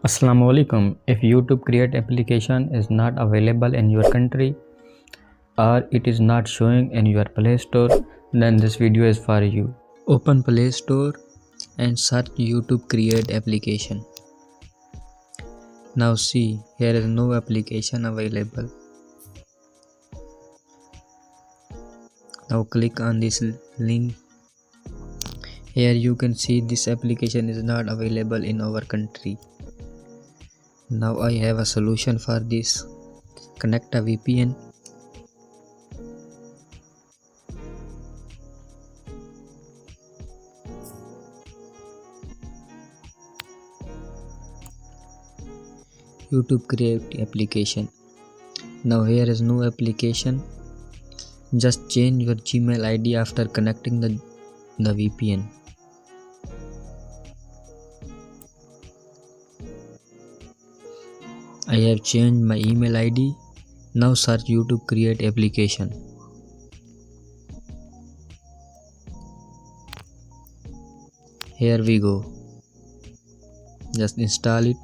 Alaikum. If YouTube Create application is not available in your country or it is not showing in your Play Store, then this video is for you. Open Play Store and search YouTube Create application. Now see, here is no application available. Now click on this link. Here you can see this application is not available in our country. Now I have a solution for this. Connect a VPN. YouTube Create application. Now here is no application. Just change your Gmail ID after connecting the VPN. I have changed my email ID. Now search YouTube Create application. Here we go. Just install it.